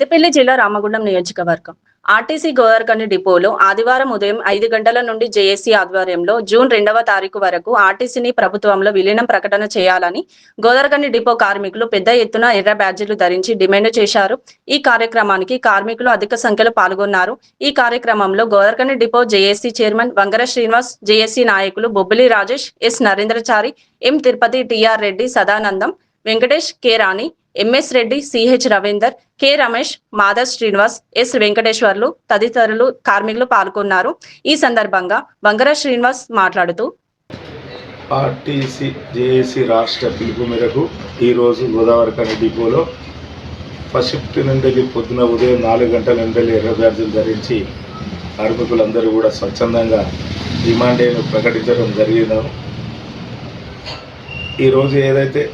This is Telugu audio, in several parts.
పెద్దపల్లి జిల్లా రామగుండం నియోజకవర్గం ఆర్టీసీ గోదావరిఖని డిపోలో ఆదివారం ఉదయం 5 గంటల నుండి జేఏసీ ఆధ్వర్యంలో జూన్ 2వ తారీఖు వరకు ఆర్టీసీని ప్రభుత్వంలో విలీనం ప్రకటన చేయాలని గోదావరిఖని డిపో కార్మికులు పెద్ద ఎత్తున ఎర్ర బ్యాడ్జీలు ధరించి డిమాండ్ చేశారు. ఈ కార్యక్రమానికి కార్మికులు అధిక సంఖ్యలో పాల్గొన్నారు. ఈ కార్యక్రమంలో Godavarikhani depot JAC chairman Vangara Srinivas, JAC నాయకులు Bobbili Rajesh, S Narendrachari, M Tirupati, TR Reddy, Sadanandam, Venkatesh, K Rani, MS Reddy, CH Ravinder, K Ramesh, Madhav Srinivas, S Venkateswarlu తదితరులు కార్మికులు పాల్గొన్నారు. ఈ సందర్భంగా వంగర శ్రీనివాస్ మాట్లాడుతూ ఆర్టీసీ జేఏసీ రాష్ట్ర పిలుపు మేరకు ఈరోజు గోదావరిఖని డిపోలో ఫస్ట్ షిఫ్ట్ నుండి పొద్దున ఉదయం 4 గంటల నుండి ఎర్ర బ్యాడ్జీలు ధరించి కార్మికులందరూ కూడా స్వచ్ఛందంగా డిమాండ్ డేను ప్రకటించడం జరిగింది. ఈరోజు ఏదైతే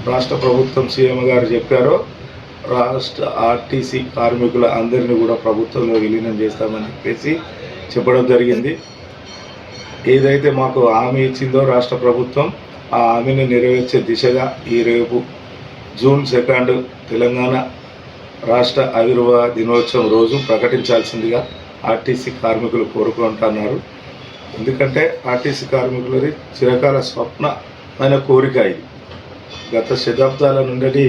రాష్ట్ర ప్రభుత్వం సీఎం గారు చెప్పారో రాష్ట్ర ఆర్టీసీ కార్మికుల అందరినీ కూడా ప్రభుత్వంలో విలీనం చేస్తామని చెప్పేసి చెప్పడం జరిగింది. ఏదైతే మాకు హామీ ఇచ్చిందో రాష్ట్ర ప్రభుత్వం ఆ హామీని నెరవేర్చే దిశగా ఈ రేపు జూన్ 2 తెలంగాణ రాష్ట్ర ఆవిర్భావ దినోత్సవం రోజు ప్రకటించాల్సిందిగా ఆర్టీసీ కార్మికులు కోరుకుంటున్నారు. ఎందుకంటే ఆర్టీసీ కార్మికులది చిరకాల స్వప్నమైన కోరిక ఇది. గత శతాబ్దాల నుండి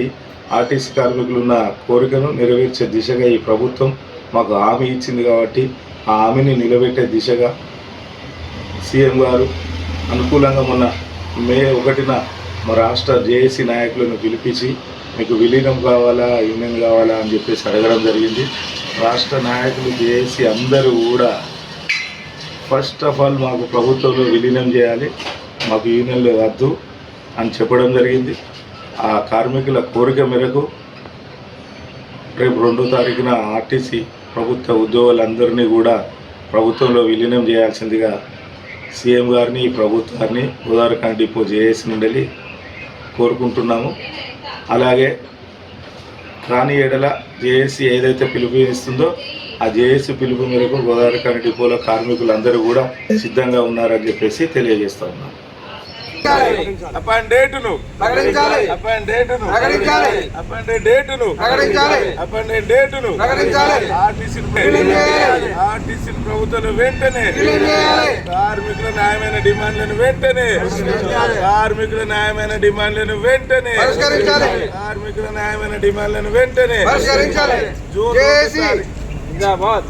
ఆర్టీసీ కార్మికులున్న కోరికను నెరవేర్చే దిశగా ఈ ప్రభుత్వం మాకు హామీ ఇచ్చింది కాబట్టి ఆ హామీని నిలబెట్టే దిశగా సీఎం గారు అనుకూలంగా మొన్న మే 1న మా రాష్ట్ర జేఏసీ నాయకులను పిలిపించి మీకు విలీనం కావాలా యూనియన్ కావాలా అని చెప్పేసి అడగడం జరిగింది. రాష్ట్ర నాయకులు జేఏసీ అందరూ కూడా ఫస్ట్ ఆఫ్ ఆల్ మాకు ప్రభుత్వంలో విలీనం చేయాలి, మాకు యూనియన్లు వద్దు అని చెప్పడం జరిగింది. ఆ కార్మికుల కోరిక మేరకు రేపు 2వ తారీఖున ఆర్టీసీ ప్రభుత్వ ఉద్యోగులందరినీ కూడా ప్రభుత్వంలో విలీనం చేయాల్సిందిగా సీఎం గారిని ప్రభుత్వాన్ని గోదావరిఖని డిపో జేఏసీ నుండి కోరుకుంటున్నాము. అలాగే కాని ఎడల జేఏసీ ఏదైతే పిలుపునిస్తుందో ఆ జేఏసీ పిలుపు మేరకు గోదావరిఖని డిపోలో కార్మికులందరూ కూడా సిద్ధంగా ఉన్నారని చెప్పేసి తెలియజేస్తా ఉన్నాం. ప్రభుత్వం వెంటనే కార్మికుల న్యాయమైన డిమాండ్లను వెంటనే కార్మికుల న్యాయమైన డిమాండ్లను వెంటనే కార్మికుల న్యాయమైన డిమాండ్లను వెంటనే జూన్ 2 జిందాబాద్.